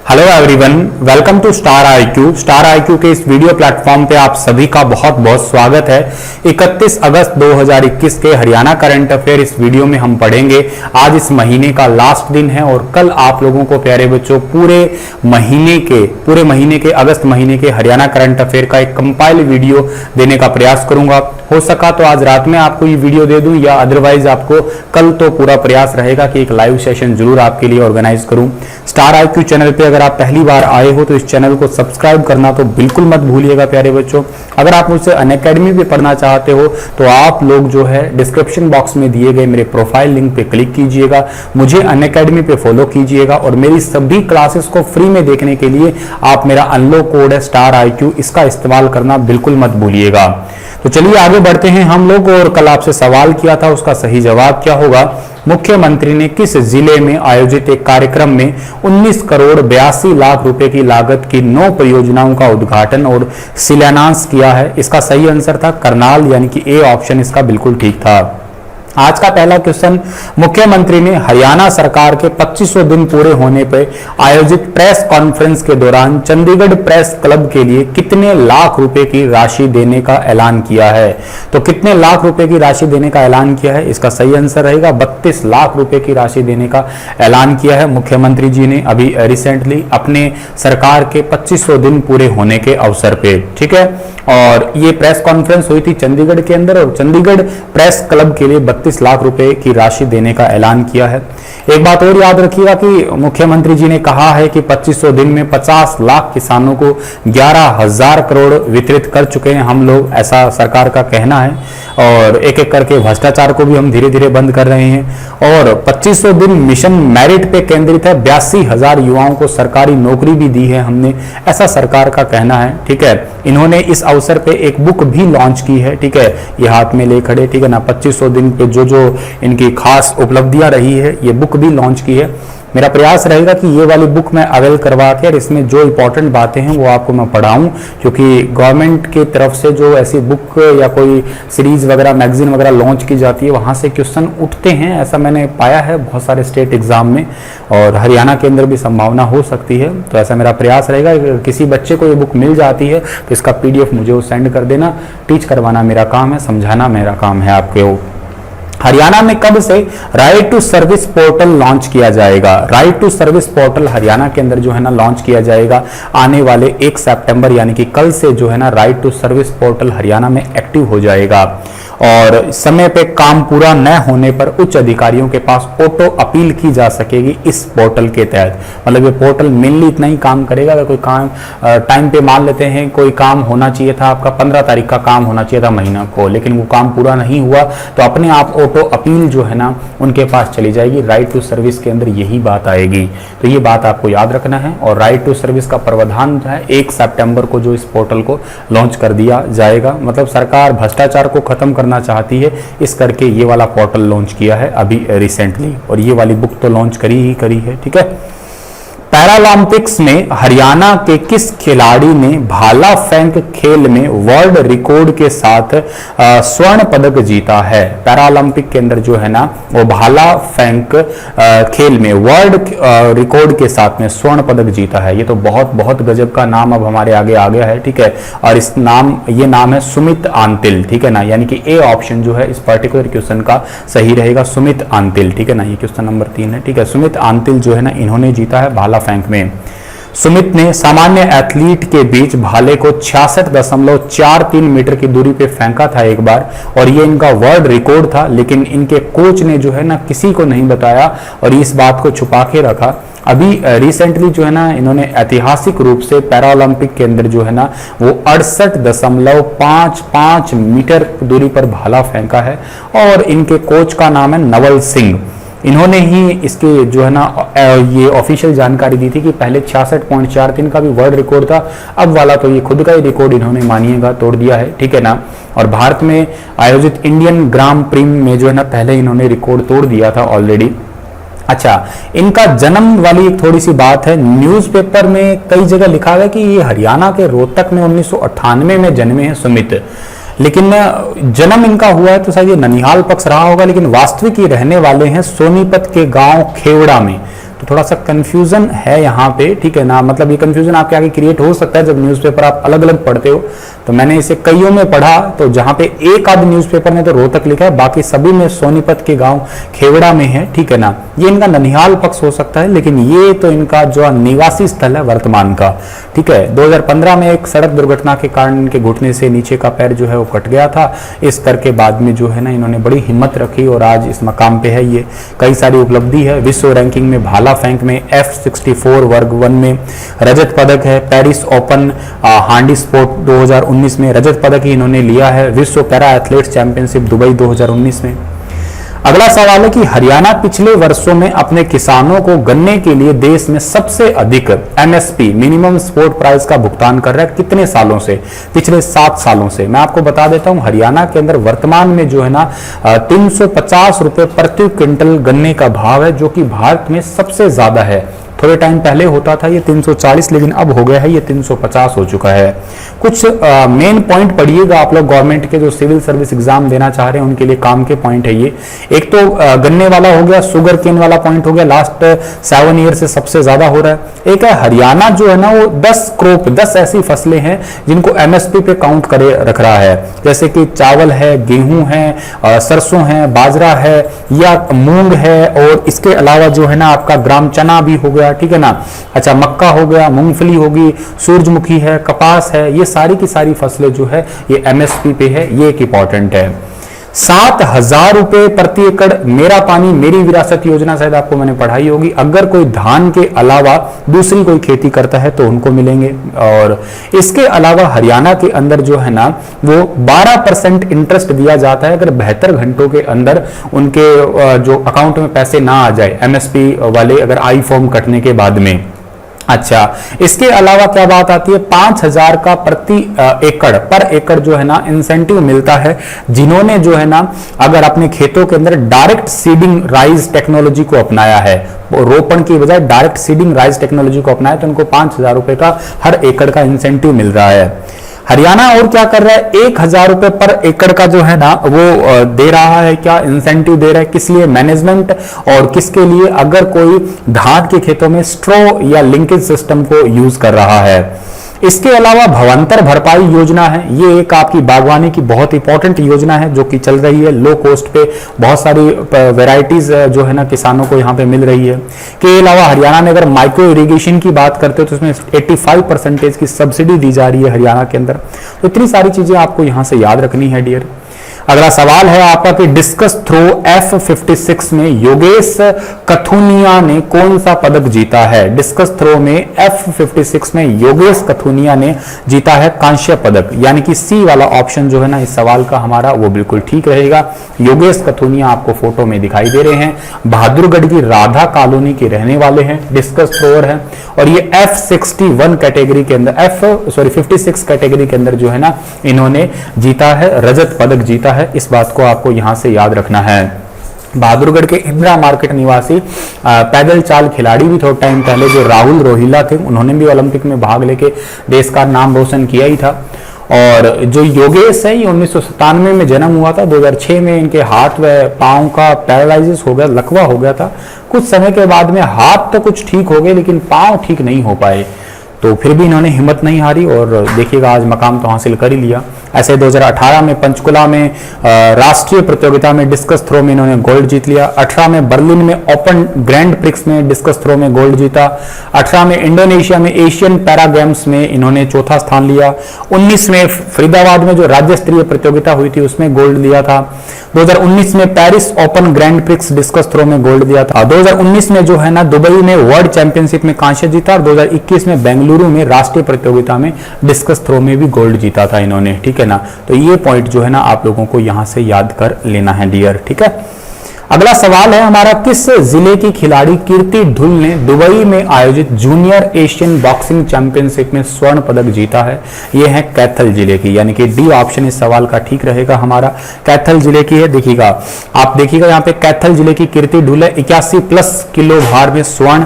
Hello everyone, welcome to Star IQ. Star IQ के इस video platform पे आप सभी का बहुत बहुत स्वागत है। 31 अगस्त 2021 के हरियाणा करंट अफेयर इस वीडियो में हम पढ़ेंगे। आज इस महीने का लास्ट दिन है और कल आप लोगों को प्यारे बच्चों पूरे महीने के अगस्त महीने के हरियाणा करंट अफेयर का एक कंपाइल वीडियो देने का प्रयास करूंगा। हो सका तो आज रात में आपको ये वीडियो दे दूं या अदरवाइज आपको कल तो पूरा प्रयास रहेगा कि एक लाइव सेशन जरूर आपके लिए ऑर्गेनाइज करूं। स्टार आईक्यू चैनल पे अगर आप पहली बार आए हो तो इस चैनल को सब्सक्राइब करना तो बिल्कुल मत भूलिएगा प्यारे बच्चों। अगर आप मुझसे अनअकैडमी पे पढ़ना चाहते हो तो आप लोग जो है डिस्क्रिप्शन बॉक्स में दिए गए मेरे प्रोफाइल लिंक पे क्लिक कीजिएगा, मुझे अनअकैडमी पे फॉलो कीजिएगा और मेरी सभी क्लासेस को फ्री में देखने के लिए आप मेरा अनलॉक कोड है स्टार आईक्यू, इसका इस्तेमाल करना बिल्कुल मत भूलिएगा। तो चलिए आगे बढ़ते हैं हम लोग। और कल आपसे सवाल किया था, उसका सही जवाब क्या होगा? मुख्यमंत्री ने किस जिले में आयोजित एक कार्यक्रम में 19 करोड़ 82 लाख रुपए की लागत की 9 परियोजनाओं का उद्घाटन और शिलान्यास किया है? इसका सही आंसर था करनाल, यानी कि ए ऑप्शन इसका बिल्कुल ठीक था। आज का पहला क्वेश्चन, मुख्यमंत्री ने हरियाणा सरकार के 2500 दिन पूरे होने पर आयोजित प्रेस कॉन्फ्रेंस के दौरान चंडीगढ़ प्रेस क्लब के लिए कितने लाख रुपए की राशि देने का ऐलान किया है? तो कितने लाख रुपए की राशि देने का ऐलान किया है? इसका सही आंसर रहेगा 32 लाख रुपए की राशि देने का ऐलान किया है मुख्यमंत्री जी ने अभी रिसेंटली अपने सरकार के 2500 दिन पूरे होने के अवसर पे। ठीक है, और ये प्रेस कॉन्फ्रेंस हुई थी चंडीगढ़ के अंदर और चंडीगढ़ प्रेस क्लब के लिए 32 लाख रुपए की राशि देने का ऐलान किया है। एक बात और याद रखिएगा कि मुख्यमंत्री जी ने कहा है कि 2500 दिन में 50 लाख किसानों को 11,000 करोड़ वितरित कर चुके हैं हम लोग, ऐसा सरकार का कहना है। और एक एक करके भ्रष्टाचार को भी हम धीरे धीरे बंद कर रहे हैं। और 2500 दिन मिशन मेरिट पे केंद्रित है, 82,000 युवाओं को सरकारी नौकरी भी दी है हमने, ऐसा सरकार का कहना है। ठीक है, इन्होंने इस अवसर पे एक बुक भी लॉन्च की है। ठीक है, ये हाथ में ले खड़े, ठीक है ना, 2500 दिन पे जो जो इनकी खास उपलब्धियां रही है ये बुक भी लॉन्च की है। मेरा प्रयास रहेगा कि ये वाली बुक मैं अवेल करवा के और इसमें जो इंपॉर्टेंट बातें हैं वो आपको मैं पढ़ाऊं, क्योंकि गवर्नमेंट की तरफ से जो ऐसी बुक या कोई सीरीज वगैरह मैगजीन वगैरह लॉन्च की जाती है वहां से क्वेश्चन उठते हैं, ऐसा मैंने पाया है बहुत सारे स्टेट एग्जाम में, और हरियाणा के अंदर भी संभावना हो सकती है। तो ऐसा मेरा प्रयास रहेगा, अगर किसी बच्चे को ये बुक मिल जाती है तो इसका PDF मुझे वो सेंड कर देना। टीच करवाना मेरा काम है, समझाना मेरा काम है आपके। हरियाणा में कब से right to service portal launch किया जाएगा? Right to service portal Haryana के अंदर जो है ना लॉन्च किया जाएगा आने वाले 1 सितंबर, यानी कि कल से जो है ना right to service portal Haryana में एक्टिव हो जाएगा। और समय पे काम पूरा न होने पर उच्च अधिकारियों के पास ऑटो अपील की जा सकेगी इस पोर्टल के तहत। मतलब ये पोर्टल मेनली इतना ही काम करेगा, अगर कोई काम टाइम पे मान लेते हैं कोई काम होना चाहिए था आपका 15 तारीख का काम होना चाहिए था महीना को, लेकिन वो काम पूरा नहीं हुआ तो अपने आप ऑटो अपील जो है ना उनके पास चली जाएगी। राइट टू सर्विस के अंदर यही बात आएगी, तो ये बात आपको याद रखना है। और राइट टू सर्विस का प्रावधान है 1 सितंबर को जो इस पोर्टल को लॉन्च कर दिया जाएगा। मतलब सरकार भ्रष्टाचार को खत्म करना चाहती है, इस करके ये वाला पोर्टल लॉन्च किया है अभी रिसेंटली, और ये वाली बुक तो लॉन्च करी है। ठीक है, पैरालंपिक्स में हरियाणा के किस खिलाड़ी ने भाला फेंक खेल में वर्ल्ड रिकॉर्ड के साथ स्वर्ण पदक जीता है? पैरालंपिक के अंदर जो है ना वो भाला फेंक खेल में वर्ल्ड रिकॉर्ड के साथ में स्वर्ण पदक जीता है। ये तो बहुत गजब का नाम अब हमारे आगे आ गया है। ठीक है, और ये नाम है सुमित आंतिल। ठीक है ना, यानी कि ए ऑप्शन जो है इस पर्टिकुलर क्वेश्चन का सही रहेगा, सुमित आंतिल। ठीक है ना, ये क्वेश्चन नंबर 3 है। ठीक है, सुमित आंतिल जो है ना इन्होंने जीता है भाला फेंक में। सुमित ने सामान्य एथलीट के बीच भाले को 66.43 मीटर की दूरी पे फेंका था एक बार, और ये इनका वर्ल्ड रिकॉर्ड था, लेकिन इनके कोच ने जो है ना किसी को नहीं बताया और इस बात को छुपा के रखा। अभी रिसेंटली जो है ना इन्होंने ऐतिहासिक रूप से पैरालंपिक के अंदर जो है ना वो 68.55 मीटर दूरी पर भाला फेंका है, और इनके कोच का नाम है नवल सिंह। इन्होंने ही इसके जो है ना ये ऑफिशियल जानकारी दी थी कि पहले 66.43 का भी वर्ल्ड रिकॉर्ड था, अब वाला तो ये खुद का ही रिकॉर्ड इन्होंने मानिएगा तोड़ दिया है। ठीक है ना, और भारत में आयोजित इंडियन ग्राम प्री में जो है ना पहले इन्होंने रिकॉर्ड तोड़ दिया था ऑलरेडी। अच्छा, इनका जन्म वाली एक थोड़ी सी बात है। न्यूज़पेपर में कई जगह लिखा गया कि ये हरियाणा के रोहतक में 1998 में जन्मे हैं सुमित, लेकिन जन्म इनका हुआ है तो शायद ये ननिहाल पक्ष रहा होगा, लेकिन वास्तविक ये रहने वाले हैं सोनीपत के गांव खेवड़ा में। तो थोड़ा सा कंफ्यूजन है यहाँ पे, ठीक है ना। मतलब ये कंफ्यूजन आपके आगे क्रिएट हो सकता है जब न्यूज़पेपर आप अलग अलग पढ़ते हो। तो मैंने इसे कईयों में पढ़ा, तो जहां पे एक आध न्यूज़पेपर ने तो रोहतक लिखा है, बाकी सभी में सोनीपत के गांव खेवड़ा में है, ठीक है ना। ये इनका ननिहाल पक्ष हो सकता है, लेकिन ये तो इनका जो निवासी स्थल है वर्तमान का, ठीक है। 2015 में एक सड़क दुर्घटना के कारण इनके घुटने से नीचे का पैर जो है वो कट गया था। इस करके बाद में जो है ना इन्होंने बड़ी हिम्मत रखी और आज इस मकाम पे है। ये कई सारी उपलब्धि है, विश्व रैंकिंग में भाला फेंक में F64 वर्ग 1 में रजत पदक है, पेरिस ओपन हांडी स्पोर्ट 2019 में रजत पदक ही इन्होंने लिया है, विश्व पैरा एथलेट्स चैंपियनशिप दुबई 2019 में। अगला सवाल है कि हरियाणा पिछले वर्षों में अपने किसानों को गन्ने के लिए देश में सबसे अधिक MSP मिनिमम सपोर्ट प्राइस का भुगतान कर रहा है, कितने सालों से? पिछले 7 सालों से। मैं आपको बता देता हूं, हरियाणा के अंदर वर्तमान में जो है ना 350 रुपए प्रति क्विंटल गन्ने का भाव है, जो कि भारत में सबसे ज्यादा है। थोड़े टाइम पहले होता था ये 340, लेकिन अब हो गया है ये 350 हो चुका है। कुछ मेन पॉइंट पढ़िएगा आप लोग, गवर्नमेंट के जो सिविल सर्विस एग्जाम देना चाह रहे हैं उनके लिए काम के पॉइंट है ये। एक तो गन्ने वाला हो गया, शुगर केन वाला पॉइंट हो गया, लास्ट 7 ईयर से सबसे ज्यादा हो रहा है। एक है हरियाणा जो है ना वो 10 ऐसी फसलें हैं जिनको MSP पे काउंट करे रख रहा है, जैसे कि चावल है, गेहूं है, सरसों है, बाजरा है या मूंग है, और इसके अलावा जो है ना आपका ग्राम चना भी हो गया, ठीक है ना। अच्छा, मक्का हो गया, मूंगफली होगी, सूरजमुखी है, कपास है, ये सारी की सारी फसलें जो है ये MSP पे है। ये एक इंपॉर्टेंट है। 7,000 रुपए प्रति एकड़ मेरा पानी मेरी विरासत योजना शायद आपको मैंने पढ़ाई होगी। अगर कोई धान के अलावा दूसरी कोई खेती करता है तो उनको मिलेंगे। और इसके अलावा हरियाणा के अंदर जो है ना वो 12% इंटरेस्ट दिया जाता है अगर 72 घंटों के अंदर उनके जो अकाउंट में पैसे ना आ जाए, MSP वाले अगर आई फॉर्म कटने के बाद में। अच्छा, इसके अलावा क्या बात आती है, 5,000 का प्रति एकड़ पर एकड़ जो है ना इंसेंटिव मिलता है जिन्होंने जो है ना अगर अपने खेतों के अंदर डायरेक्ट सीडिंग राइस टेक्नोलॉजी को अपनाया है, रोपण की बजाय डायरेक्ट सीडिंग राइस टेक्नोलॉजी को अपनाया, तो उनको 5,000 रुपए का हर एकड़ का इंसेंटिव मिल रहा है। हरियाणा और क्या कर रहा है, 1,000 रुपए पर एकड़ का जो है ना वो दे रहा है, क्या इंसेंटिव दे रहा है, किस लिए? मैनेजमेंट और किसके लिए? अगर कोई धान के खेतों में स्ट्रो या लिंकेज सिस्टम को यूज कर रहा है। इसके अलावा भवंतर भरपाई योजना है, ये एक आपकी बागवानी की बहुत इंपॉर्टेंट योजना है जो कि चल रही है। लो कॉस्ट पे बहुत सारी वैरायटीज जो है ना किसानों को यहाँ पे मिल रही है। के अलावा हरियाणा में अगर माइक्रो इरिगेशन की बात करते हो तो उसमें 85% की सब्सिडी दी जा रही है हरियाणा के अंदर। तो इतनी सारी चीजें आपको यहाँ से याद रखनी है डियर। अगला सवाल है आपका कि डिस्कस थ्रो F56 में योगेश कथुनिया ने कौन सा पदक जीता है? डिस्कस थ्रो में F56 में योगेश कथुनिया ने जीता है कांस्य पदक, यानी कि सी वाला ऑप्शन जो है ना इस सवाल का हमारा वो बिल्कुल ठीक रहेगा। योगेश कथुनिया आपको फोटो में दिखाई दे रहे हैं, बहादुरगढ़ की राधा कॉलोनी के रहने वाले हैं, डिस्कस थ्रोअर है, और ये F61 कैटेगरी के अंदर 56 कैटेगरी के अंदर जो है ना इन्होंने जीता है, रजत पदक जीता है। इस बात को आपको यहां से याद रखना है। बहादुरगढ़ के इंदिरा मार्केट निवासी पैदल चाल खिलाड़ी भी थोड़ा टाइम पहले जो राहुल रोहिला थे, उन्होंने भी ओलंपिक में भाग लेके देश का नाम रोशन किया ही था। और जो योगेश है ये 1997 में जन्म हुआ था, 2006 में इनके हाथ व पांव का पैरालाइसिस हो गया, लकवा हो गया था। कुछ समय के बाद में हाथ तो कुछ ठीक हो गए लेकिन पांव ठीक नहीं हो पाए, तो फिर भी इन्होंने हिम्मत नहीं हारी और देखिएगा आज मकाम तो हासिल कर ही लिया। ऐसे 2018 में पंचकुला में राष्ट्रीय प्रतियोगिता में डिस्कस थ्रो में इन्होंने गोल्ड जीत लिया। 18 में बर्लिन में ओपन ग्रैंड प्रिक्स में डिस्कस थ्रो में गोल्ड जीता। 18 में इंडोनेशिया में एशियन पैरा गेम्स में इन्होंने चौथा स्थान लिया। 19 में फरीदाबाद में जो राज्य स्तरीय प्रतियोगिता हुई थी उसमें गोल्ड लिया था। 2019 में Paris Open Grand Prix discus throw में गोल्ड दिया था। 2019 में जो है ना दुबई में वर्ल्ड चैंपियनशिप में कांस्य जीता और 2021 में बेंगलुरु में राष्ट्रीय प्रतियोगिता में डिस्कस थ्रो में भी गोल्ड जीता था इन्होंने, ठीक है ना। तो ये पॉइंट जो है ना आप लोगों को यहां से याद कर लेना है डियर, ठीक है। अगला सवाल है हमारा, किस जिले की खिलाड़ी कीर्ति ढुल ने दुबई में आयोजित जूनियर एशियन बॉक्सिंग चैंपियनशिप में स्वर्ण पदक जीता है? ये है कैथल जिले की, यानी कि डी ऑप्शन इस सवाल का ठीक रहेगा हमारा। कैथल जिले की है, देखिएगा आप देखिएगा यहाँ पे कैथल जिले की कीर्ति ढुल है 81+ किलो भार में स्वर्ण,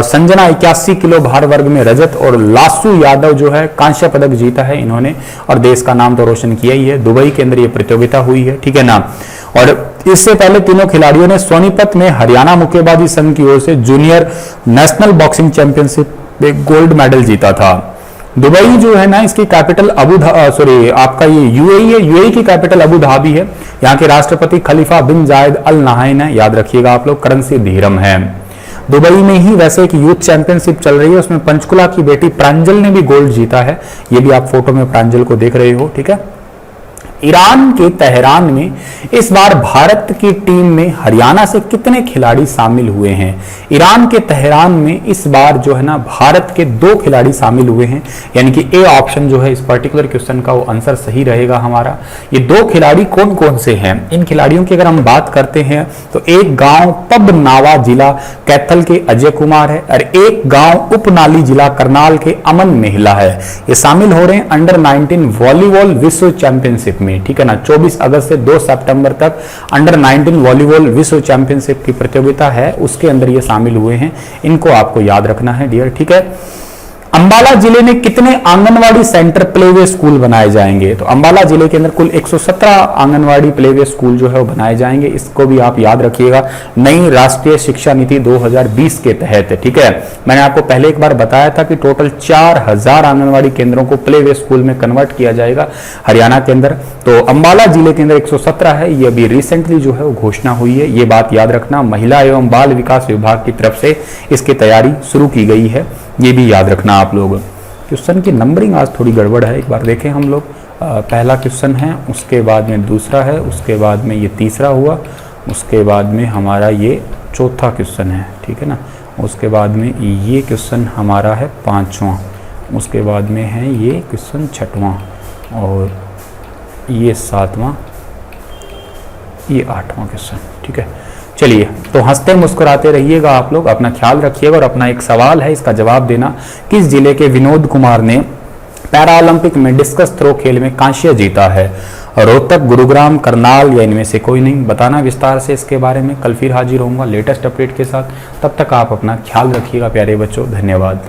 संजना 81 किलो भार वर्ग में रजत और लासू यादव जो है कांस्य पदक जीता है इन्होंने और देश का नाम तो रोशन किया ही है। दुबई के अंदर ये प्रतियोगिता हुई है, ठीक है ना। और इससे पहले तीनों खिलाड़ियों ने सोनीपत में हरियाणा मुक्केबाजी संघ की ओर से जूनियर नेशनल बॉक्सिंग चैंपियनशिप में गोल्ड मेडल जीता था। दुबई जो है ना, इसकी कैपिटल आपका ये यूएई है। यूएई की कैपिटल अबू धाबी है। यहाँ के राष्ट्रपति खलीफा बिन जायद अल नाहयान है, याद रखिएगा आप लोग। करेंसी दिरहम है। दुबई में ही वैसे एक यूथ चैंपियनशिप चल रही है, उसमें पंचकुला की बेटी प्रांजल ने भी गोल्ड जीता है। ये भी आप फोटो में प्रांजल को देख रहे हो, ठीक है। ईरान के तेहरान में इस बार भारत की टीम में हरियाणा से कितने खिलाड़ी शामिल हुए हैं? ईरान के तेहरान में इस बार जो है ना, भारत के 2 खिलाड़ी शामिल हुए हैं, यानी कि ए ऑप्शन जो है इस पर्टिकुलर क्वेश्चन का वो आंसर सही रहेगा हमारा। ये 2 खिलाड़ी कौन कौन से हैं? इन खिलाड़ियों की अगर हम बात करते हैं तो एक गांव पबनावा जिला कैथल के अजय कुमार है और एक गांव उपनाली जिला करनाल के अमन महिला है। ये शामिल हो रहे हैं अंडर 19 वॉलीबॉल विश्व चैंपियनशिप में, ठीक है ना। 24 अगस्त से 2 सितंबर तक अंडर 19 वॉलीबॉल विश्व चैंपियनशिप की प्रतियोगिता है, उसके अंदर ये शामिल हुए हैं। इनको आपको याद रखना है डियर, ठीक है। अंबाला जिले में कितने आंगनवाड़ी सेंटर प्लेवे स्कूल बनाए जाएंगे? तो अंबाला जिले के अंदर कुल 117 आंगनवाड़ी प्लेवे स्कूल जो है वो बनाए जाएंगे। इसको भी आप याद रखिएगा, नई राष्ट्रीय शिक्षा नीति 2020 के तहत, ठीक है। मैंने आपको पहले एक बार बताया था कि टोटल 4000 आंगनवाड़ी केंद्रों को प्लेवे स्कूल में कन्वर्ट किया जाएगा हरियाणा के अंदर। तो अंबाला जिले के अंदर 117 है। ये अभी रिसेंटली जो है वो घोषणा हुई है, ये बात याद रखना। महिला एवं बाल विकास विभाग की तरफ से इसकी तैयारी शुरू की गई है, ये भी याद रखना आप लोग। क्वेश्चन की नंबरिंग आज थोड़ी गड़बड़ है, एक बार देखें हम लोग। पहला क्वेश्चन है, उसके बाद में दूसरा है, उसके बाद में ये तीसरा हुआ, उसके बाद में हमारा ये चौथा क्वेश्चन है, ठीक है ना। उसके बाद में ये क्वेश्चन हमारा है 5वां, उसके बाद में है ये क्वेश्चन 6वां, और ये 7वां, ये 8वां क्वेश्चन, ठीक है। चलिए, तो हंसते मुस्कुराते रहिएगा आप लोग, अपना ख्याल रखिएगा। और अपना एक सवाल है, इसका जवाब देना। किस जिले के विनोद कुमार ने पैरालंपिक में डिस्कस थ्रो खेल में कांस्य जीता है? रोहतक, गुरुग्राम, करनाल या इनमें से कोई नहीं? बताना विस्तार से इसके बारे में। कल फिर हाजिर होऊंगा लेटेस्ट अपडेट के साथ। तब तक आप अपना ख्याल रखिएगा प्यारे बच्चों, धन्यवाद।